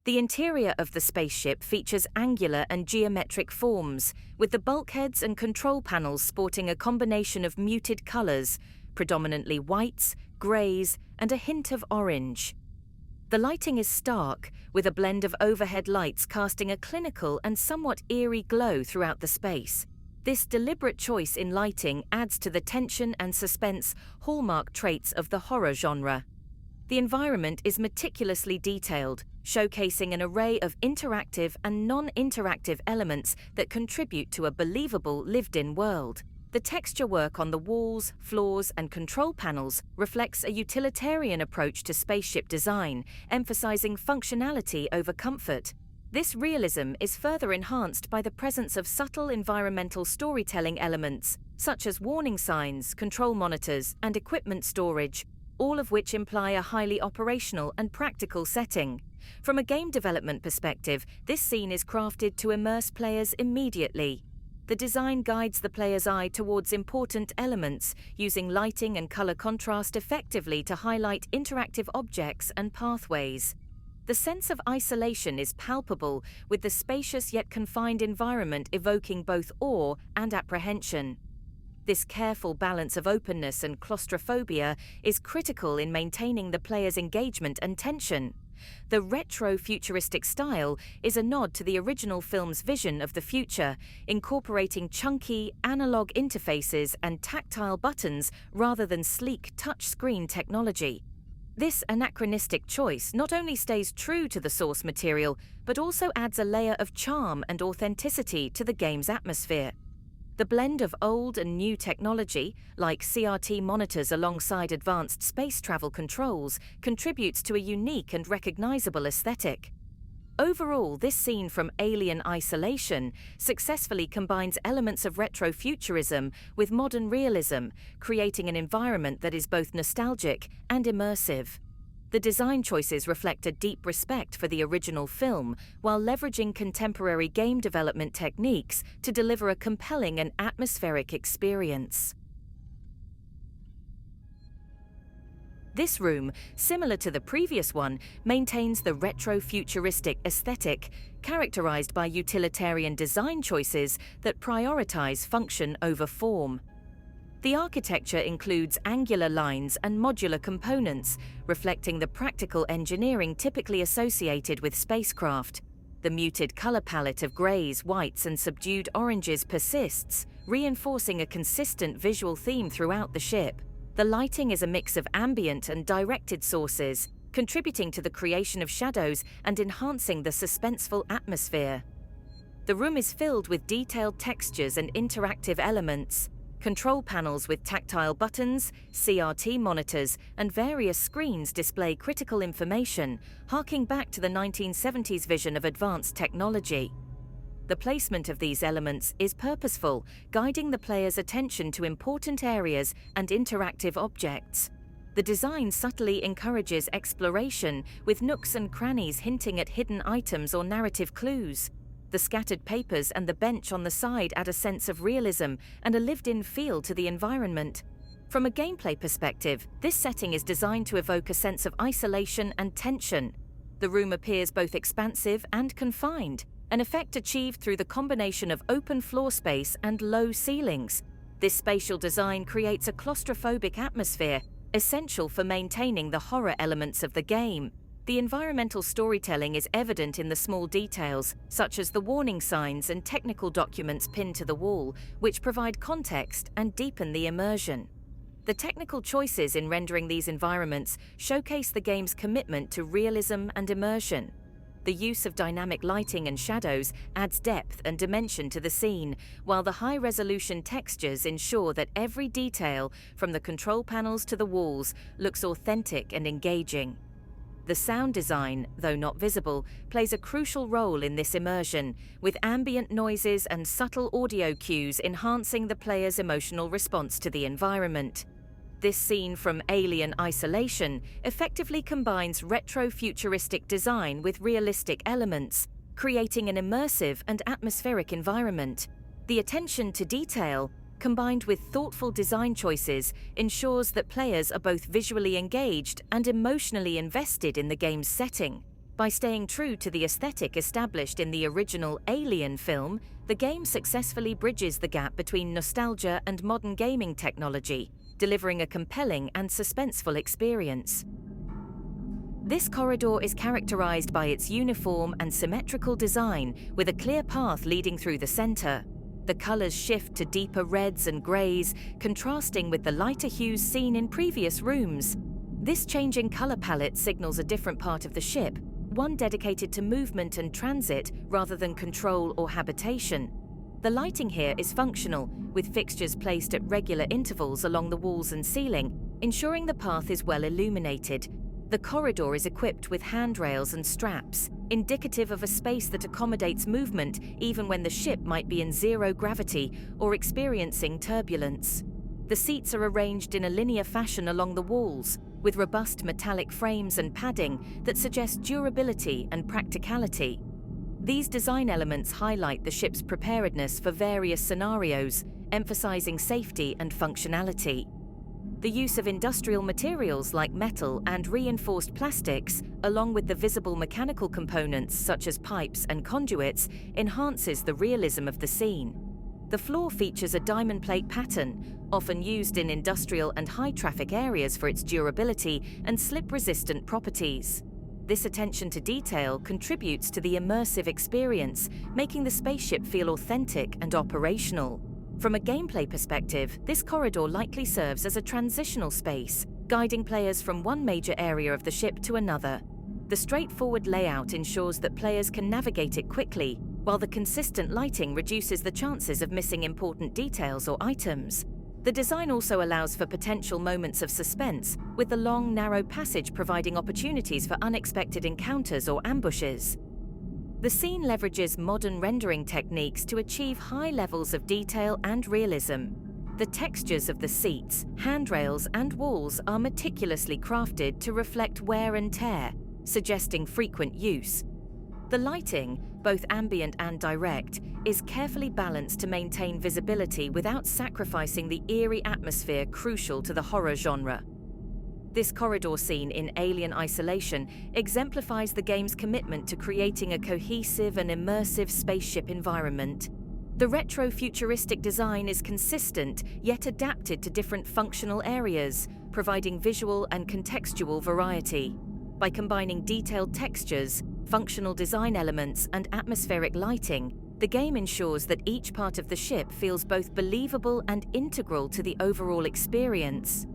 The interior of the spaceship features angular and geometric forms, with the bulkheads and control panels sporting a combination of muted colors, predominantly whites, grays, and a hint of orange. The lighting is stark, with a blend of overhead lights casting a clinical and somewhat eerie glow throughout the space. This deliberate choice in lighting adds to the tension and suspense hallmark traits of the horror genre. The environment is meticulously detailed, showcasing an array of interactive and non-interactive elements that contribute to a believable lived-in world. The texture work on the walls, floors, and control panels reflects a utilitarian approach to spaceship design, emphasizing functionality over comfort. This realism is further enhanced by the presence of subtle environmental storytelling elements, such as warning signs, control monitors, and equipment storage, all of which imply a highly operational and practical setting. From a game development perspective, this scene is crafted to immerse players immediately. The design guides the player's eye towards important elements, using lighting and color contrast effectively to highlight interactive objects and pathways. The sense of isolation is palpable, with the spacious yet confined environment evoking both awe and apprehension. This careful balance of openness and claustrophobia is critical in maintaining the player's engagement and tension. The retro-futuristic style is a nod to the original film's vision of the future, incorporating chunky, analog interfaces and tactile buttons rather than sleek touchscreen technology. This anachronistic choice not only stays true to the source material, but also adds a layer of charm and authenticity to the game's atmosphere. The blend of old and new technology, like CRT monitors alongside advanced space travel controls, contributes to a unique and recognizable aesthetic. Overall, this scene from Alien Isolation successfully combines elements of retrofuturism with modern realism, creating an environment that is both nostalgic and immersive. The design choices reflect a deep respect for the original film, while leveraging contemporary game development techniques to deliver a compelling and atmospheric experience. This room, similar to the previous one, maintains the retro-futuristic aesthetic, characterized by utilitarian design choices that prioritize function over form. The architecture includes angular lines and modular components, reflecting the practical engineering typically associated with spacecraft. The muted color palette of grays, whites, and subdued oranges persists, reinforcing a consistent visual theme throughout the ship. The lighting is a mix of ambient and directed sources, contributing to the creation of shadows and enhancing the suspenseful atmosphere. The room is filled with detailed textures and interactive elements. Control panels with tactile buttons, CRT monitors, and various screens display critical information, harking back to the 1970s vision of advanced technology. The placement of these elements is purposeful, guiding the player's attention to important areas and interactive objects. The design subtly encourages exploration, with nooks and crannies hinting at hidden items or narrative clues. The scattered papers and the bench on the side add a sense of realism and a lived-in feel to the environment. From a gameplay perspective, this setting is designed to evoke a sense of isolation and tension. The room appears both expansive and confined, an effect achieved through the combination of open floor space and low ceilings. This spatial design creates a claustrophobic atmosphere, essential for maintaining the horror elements of the game. The environmental storytelling is evident in the small details, such as the warning signs and technical documents pinned to the wall, which provide context and deepen the immersion. The technical choices in rendering these environments showcase the game's commitment to realism and immersion. The use of dynamic lighting and shadows adds depth and dimension to the scene, while the high-resolution textures ensure that every detail, from the control panels to the walls, looks authentic and engaging. The sound design, though not visible, plays a crucial role in this immersion, with ambient noises and subtle audio cues enhancing the player's emotional response to the environment. This scene from Alien Isolation effectively combines retro-futuristic design with realistic elements, creating an immersive and atmospheric environment. The attention to detail, combined with thoughtful design choices, ensures that players are both visually engaged and emotionally invested in the game's setting. By staying true to the aesthetic established in the original Alien film, the game successfully bridges the gap between nostalgia and modern gaming technology, delivering a compelling and suspenseful experience. This corridor is characterized by its uniform and symmetrical design, with a clear path leading through the center. The colors shift to deeper reds and grays, contrasting with the lighter hues seen in previous rooms. This changing color palette signals a different part of the ship, one dedicated to movement and transit rather than control or habitation. The lighting here is functional, with fixtures placed at regular intervals along the walls and ceiling, ensuring the path is well illuminated. The corridor is equipped with handrails and straps, indicative of a space that accommodates movement even when the ship might be in zero gravity or experiencing turbulence. The seats are arranged in a linear fashion along the walls, with robust metallic frames and padding that suggest durability and practicality. These design elements highlight the ship's preparedness for various scenarios, emphasizing safety and functionality. The use of industrial materials like metal and reinforced plastics, along with the visible mechanical components such as pipes and conduits, enhances the realism of the scene. The floor features a diamond plate pattern, often used in industrial and high-traffic areas for its durability and slip-resistant properties. This attention to detail contributes to the immersive experience, making the spaceship feel authentic and operational. From a gameplay perspective, this corridor likely serves as a transitional space, guiding players from one major area of the ship to another. The straightforward layout ensures that players can navigate it quickly, while the consistent lighting reduces the chances of missing important details or items. The design also allows for potential moments of suspense, with the long, narrow passage providing opportunities for unexpected encounters or ambushes. The scene leverages modern rendering techniques to achieve high levels of detail and realism. The textures of the seats, handrails, and walls are meticulously crafted to reflect wear and tear, suggesting frequent use. The lighting, both ambient and direct, is carefully balanced to maintain visibility without sacrificing the eerie atmosphere crucial to the horror genre. This corridor scene in Alien Isolation exemplifies the game's commitment to creating a cohesive and immersive spaceship environment. The retro-futuristic design is consistent, yet adapted to different functional areas, providing visual and contextual variety. By combining detailed textures, functional design elements, and atmospheric lighting, the game ensures that each part of the ship feels both believable and integral to the overall experience.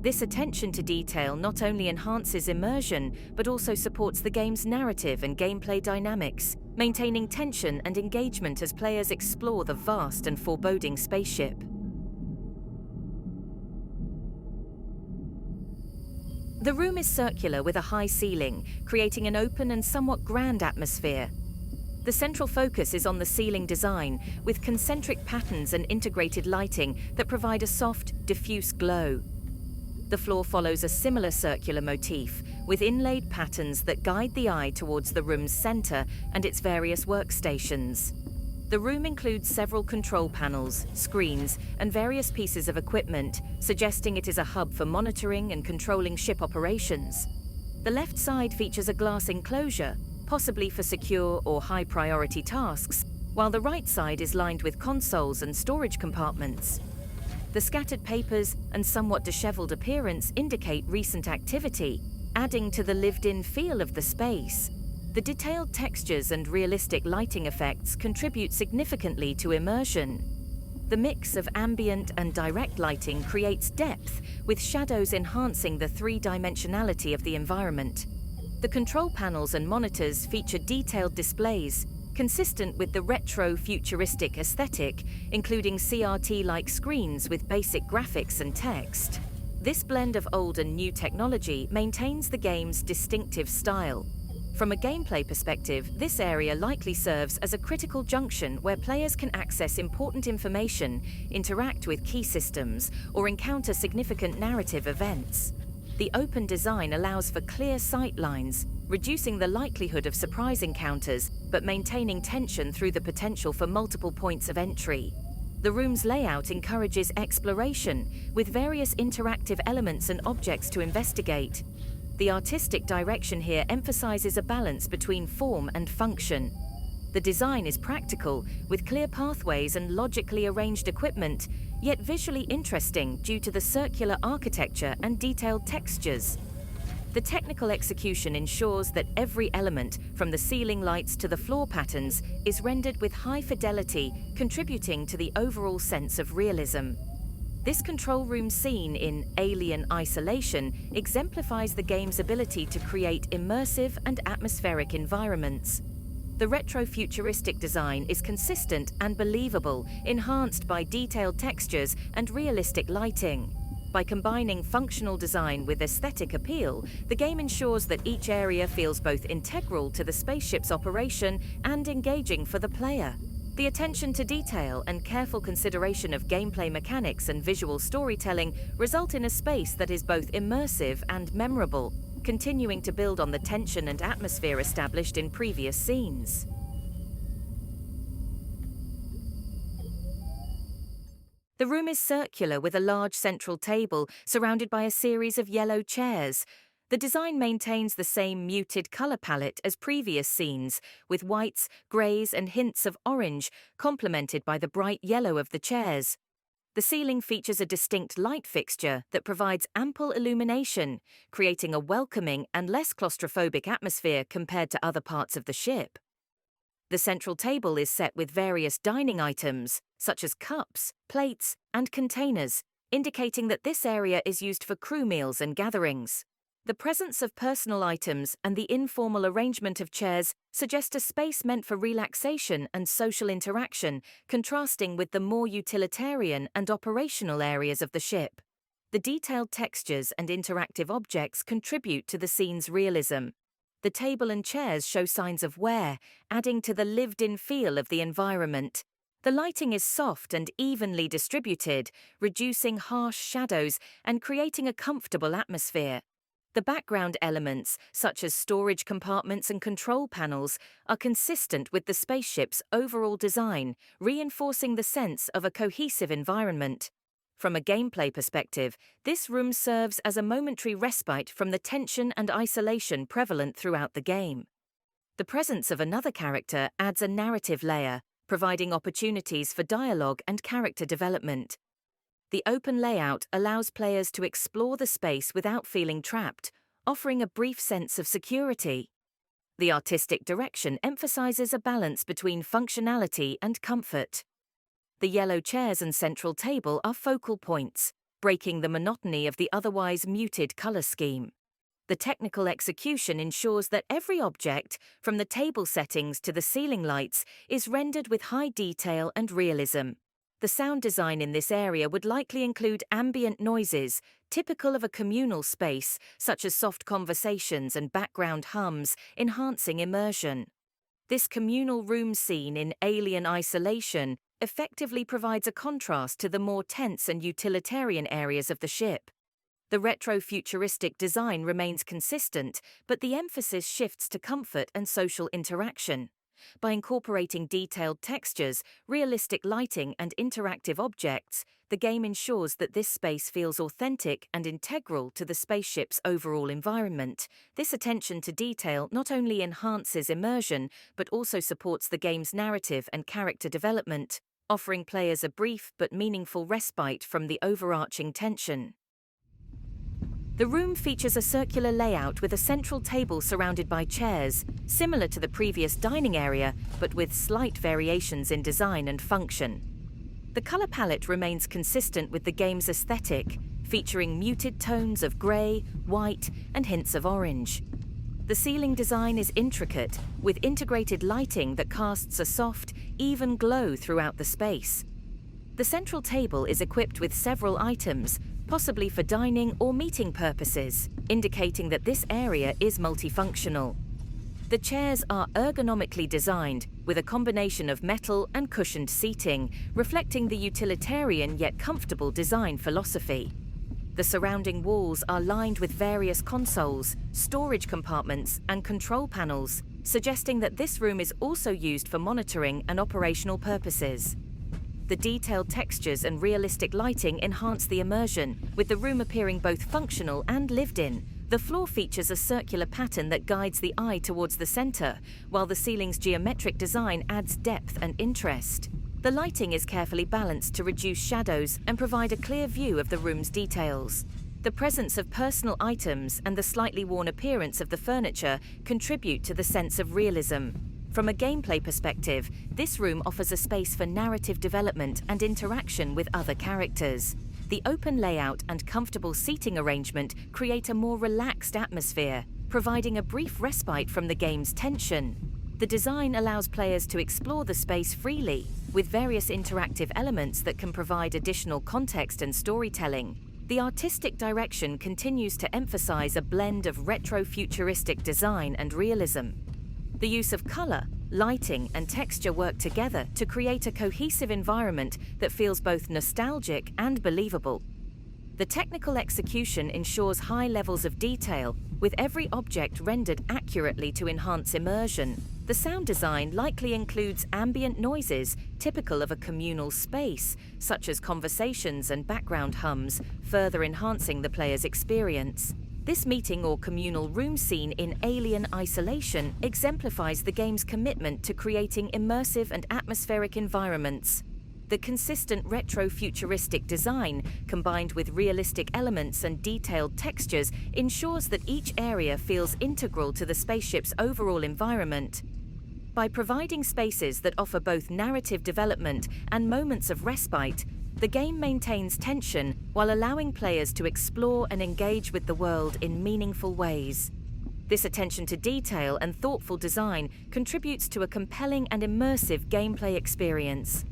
This attention to detail not only enhances immersion, but also supports the game's narrative and gameplay dynamics, maintaining tension and engagement as players explore the vast and foreboding spaceship. The room is circular with a high ceiling, creating an open and somewhat grand atmosphere. The central focus is on the ceiling design, with concentric patterns and integrated lighting that provide a soft, diffuse glow. The floor follows a similar circular motif, with inlaid patterns that guide the eye towards the room's center and its various workstations. The room includes several control panels, screens, and various pieces of equipment, suggesting it is a hub for monitoring and controlling ship operations. The left side features a glass enclosure, possibly for secure or high-priority tasks, while the right side is lined with consoles and storage compartments. The scattered papers and somewhat disheveled appearance indicate recent activity, adding to the lived-in feel of the space. The detailed textures and realistic lighting effects contribute significantly to immersion. The mix of ambient and direct lighting creates depth, with shadows enhancing the three-dimensionality of the environment. The control panels and monitors feature detailed displays, consistent with the retro-futuristic aesthetic, including CRT-like screens with basic graphics and text. This blend of old and new technology maintains the game's distinctive style. From a gameplay perspective, this area likely serves as a critical junction where players can access important information, interact with key systems, or encounter significant narrative events. The open design allows for clear sight lines, reducing the likelihood of surprise encounters, but maintaining tension through the potential for multiple points of entry. The room's layout encourages exploration, with various interactive elements and objects to investigate. The artistic direction here emphasizes a balance between form and function. The design is practical, with clear pathways and logically arranged equipment, yet visually interesting due to the circular architecture and detailed textures. The technical execution ensures that every element, from the ceiling lights to the floor patterns, is rendered with high fidelity, contributing to the overall sense of realism. This control room scene in Alien Isolation exemplifies the game's ability to create immersive and atmospheric environments. The retro-futuristic design is consistent and believable, enhanced by detailed textures and realistic lighting. By combining functional design with aesthetic appeal, the game ensures that each area feels both integral to the spaceship's operation and engaging for the player. The attention to detail and careful consideration of gameplay mechanics and visual storytelling result in a space that is both immersive and memorable, continuing to build on the tension and atmosphere established in previous scenes. The room is circular with a large central table surrounded by a series of yellow chairs. The design maintains the same muted color palette as previous scenes, with whites, greys, and hints of orange, complemented by the bright yellow of the chairs. The ceiling features a distinct light fixture that provides ample illumination, creating a welcoming and less claustrophobic atmosphere compared to other parts of the ship. The central table is set with various dining items, such as cups, plates, and containers, indicating that this area is used for crew meals and gatherings. The presence of personal items and the informal arrangement of chairs suggest a space meant for relaxation and social interaction, contrasting with the more utilitarian and operational areas of the ship. The detailed textures and interactive objects contribute to the scene's realism. The table and chairs show signs of wear, adding to the lived-in feel of the environment. The lighting is soft and evenly distributed, reducing harsh shadows and creating a comfortable atmosphere. The background elements, such as storage compartments and control panels, are consistent with the spaceship's overall design, reinforcing the sense of a cohesive environment. From a gameplay perspective, this room serves as a momentary respite from the tension and isolation prevalent throughout the game. The presence of another character adds a narrative layer, providing opportunities for dialogue and character development. The open layout allows players to explore the space without feeling trapped, offering a brief sense of security. The artistic direction emphasizes a balance between functionality and comfort. The yellow chairs and central table are focal points, breaking the monotony of the otherwise muted color scheme. The technical execution ensures that every object, from the table settings to the ceiling lights, is rendered with high detail and realism. The sound design in this area would likely include ambient noises, typical of a communal space, such as soft conversations and background hums, enhancing immersion. This communal room scene in Alien Isolation effectively provides a contrast to the more tense and utilitarian areas of the ship. The retro-futuristic design remains consistent, but the emphasis shifts to comfort and social interaction. By incorporating detailed textures, realistic lighting, and interactive objects, the game ensures that this space feels authentic and integral to the spaceship's overall environment. This attention to detail not only enhances immersion, but also supports the game's narrative and character development, offering players a brief but meaningful respite from the overarching tension. The room features a circular layout with a central table surrounded by chairs, similar to the previous dining area, but with slight variations in design and function. The color palette remains consistent with the game's aesthetic, featuring muted tones of grey, white, and hints of orange. The ceiling design is intricate, with integrated lighting that casts a soft, even glow throughout the space. The central table is equipped with several items, possibly for dining or meeting purposes, indicating that this area is multifunctional. The chairs are ergonomically designed, with a combination of metal and cushioned seating, reflecting the utilitarian yet comfortable design philosophy. The surrounding walls are lined with various consoles, storage compartments, and control panels, suggesting that this room is also used for monitoring and operational purposes. The detailed textures and realistic lighting enhance the immersion, with the room appearing both functional and lived-in, The floor features a circular pattern that guides the eye towards the center, while the ceiling's geometric design adds depth and interest. The lighting is carefully balanced to reduce shadows and provide a clear view of the room's details. The presence of personal items and the slightly worn appearance of the furniture contribute to the sense of realism. From a gameplay perspective, this room offers a space for narrative development and interaction with other characters. The open layout and comfortable seating arrangement create a more relaxed atmosphere, providing a brief respite from the game's tension. The design allows players to explore the space freely, with various interactive elements that can provide additional context and storytelling. The artistic direction continues to emphasize a blend of retro-futuristic design and realism. The use of color, lighting, and texture work together to create a cohesive environment that feels both nostalgic and believable. The technical execution ensures high levels of detail, with every object rendered accurately to enhance immersion. The sound design likely includes ambient noises typical of a communal space, such as conversations and background hums, further enhancing the player's experience. This meeting or communal room scene in Alien Isolation exemplifies the game's commitment to creating immersive and atmospheric environments. The consistent retro-futuristic design, combined with realistic elements and detailed textures, ensures that each area feels integral to the spaceship's overall environment. By providing spaces that offer both narrative development and moments of respite, the game maintains tension while allowing players to explore and engage with the world in meaningful ways. This attention to detail and thoughtful design contributes to a compelling and immersive gameplay experience.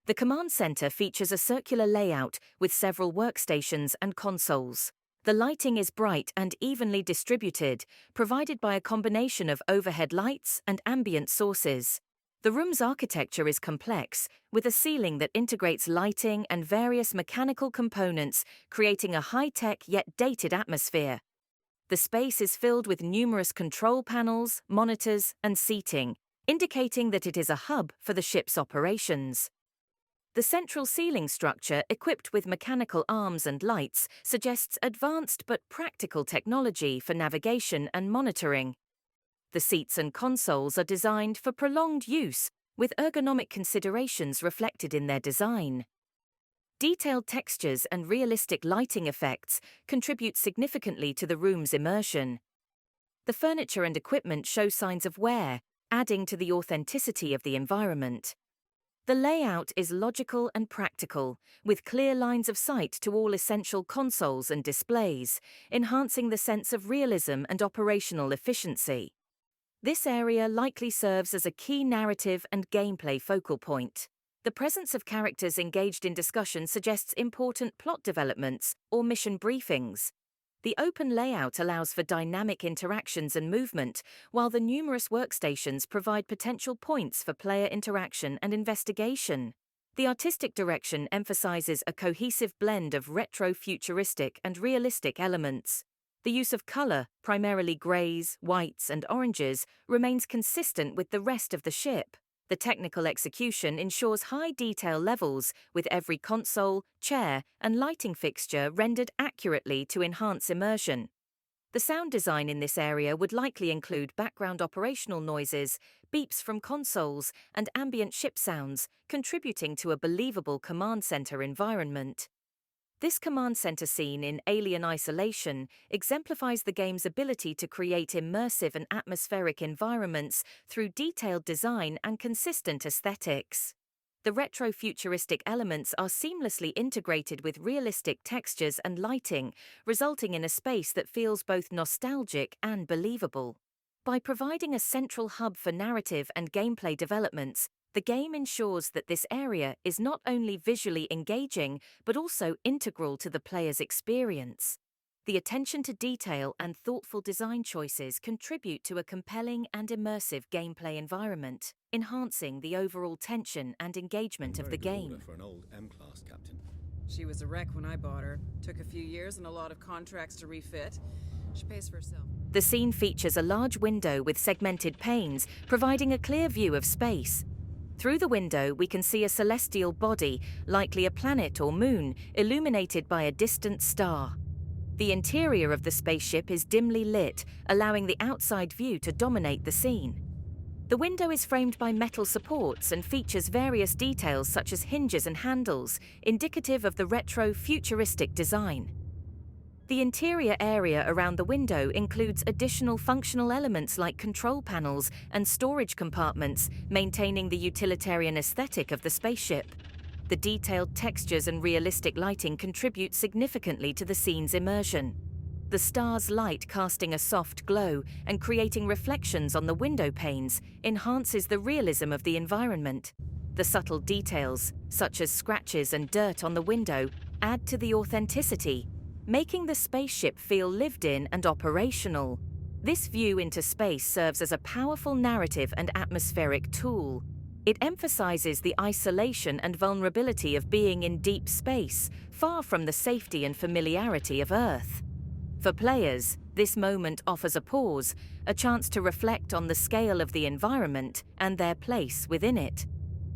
The command center features a circular layout with several workstations and consoles. The lighting is bright and evenly distributed, provided by a combination of overhead lights and ambient sources. The room's architecture is complex, with a ceiling that integrates lighting and various mechanical components, creating a high-tech yet dated atmosphere. The space is filled with numerous control panels, monitors, and seating, indicating that it is a hub for the ship's operations. The central ceiling structure, equipped with mechanical arms and lights, suggests advanced but practical technology for navigation and monitoring. The seats and consoles are designed for prolonged use, with ergonomic considerations reflected in their design. Detailed textures and realistic lighting effects contribute significantly to the room's immersion. The furniture and equipment show signs of wear, adding to the authenticity of the environment. The layout is logical and practical, with clear lines of sight to all essential consoles and displays, enhancing the sense of realism and operational efficiency. This area likely serves as a key narrative and gameplay focal point. The presence of characters engaged in discussion suggests important plot developments or mission briefings. The open layout allows for dynamic interactions and movement, while the numerous workstations provide potential points for player interaction and investigation. The artistic direction emphasizes a cohesive blend of retro-futuristic and realistic elements. The use of color, primarily grays, whites, and oranges, remains consistent with the rest of the ship. The technical execution ensures high detail levels, with every console, chair, and lighting fixture rendered accurately to enhance immersion. The sound design in this area would likely include background operational noises, beeps from consoles, and ambient ship sounds, contributing to a believable command center environment. This command center scene in Alien Isolation exemplifies the game's ability to create immersive and atmospheric environments through detailed design and consistent aesthetics. The retro-futuristic elements are seamlessly integrated with realistic textures and lighting, resulting in a space that feels both nostalgic and believable. By providing a central hub for narrative and gameplay developments, the game ensures that this area is not only visually engaging, but also integral to the player's experience. The attention to detail and thoughtful design choices contribute to a compelling and immersive gameplay environment, enhancing the overall tension and engagement of the game. For an old M-class captain. She was a wreck when I bought her. Took a few years and a lot of contracts to refit. She pays for herself. The scene features a large window with segmented panes, providing a clear view of space. Through the window, we can see a celestial body, likely a planet or moon, illuminated by a distant star. The interior of the spaceship is dimly lit, allowing the outside view to dominate the scene. The window is framed by metal supports and features various details such as hinges and handles, indicative of the retro futuristic design. The interior area around the window includes additional functional elements like control panels and storage compartments, maintaining the utilitarian aesthetic of the spaceship. The detailed textures and realistic lighting contribute significantly to the scene's immersion. The star's light casting a soft glow and creating reflections on the window panes enhances the realism of the environment. The subtle details, such as scratches and dirt on the window, add to the authenticity, making the spaceship feel lived in and operational. This view into space serves as a powerful narrative and atmospheric tool. It emphasizes the isolation and vulnerability of being in deep space, far from the safety and familiarity of Earth. For players, this moment offers a pause, a chance to reflect on the scale of the environment and their place within it.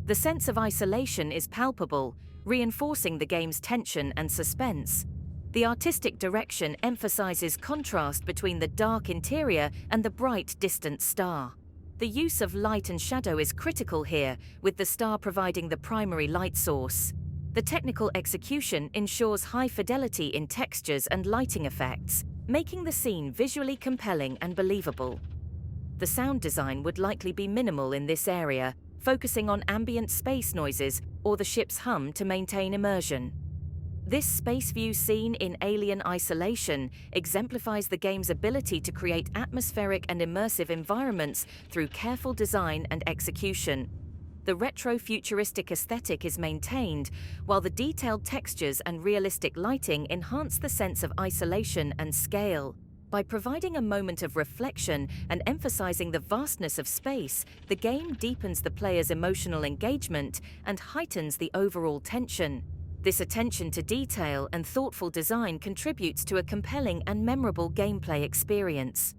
The sense of isolation is palpable, reinforcing the game's tension and suspense. The artistic direction emphasizes contrast between the dark interior and the bright, distant star. The use of light and shadow is critical here, with the star providing the primary light source. The technical execution ensures high fidelity in textures and lighting effects, making the scene visually compelling and believable. The sound design would likely be minimal in this area, focusing on ambient space noises or the ship's hum to maintain immersion. This space view scene in Alien Isolation exemplifies the game's ability to create atmospheric and immersive environments through careful design and execution. The retro-futuristic aesthetic is maintained, while the detailed textures and realistic lighting enhance the sense of isolation and scale. By providing a moment of reflection and emphasizing the vastness of space, the game deepens the player's emotional engagement and heightens the overall tension. This attention to detail and thoughtful design contributes to a compelling and memorable gameplay experience.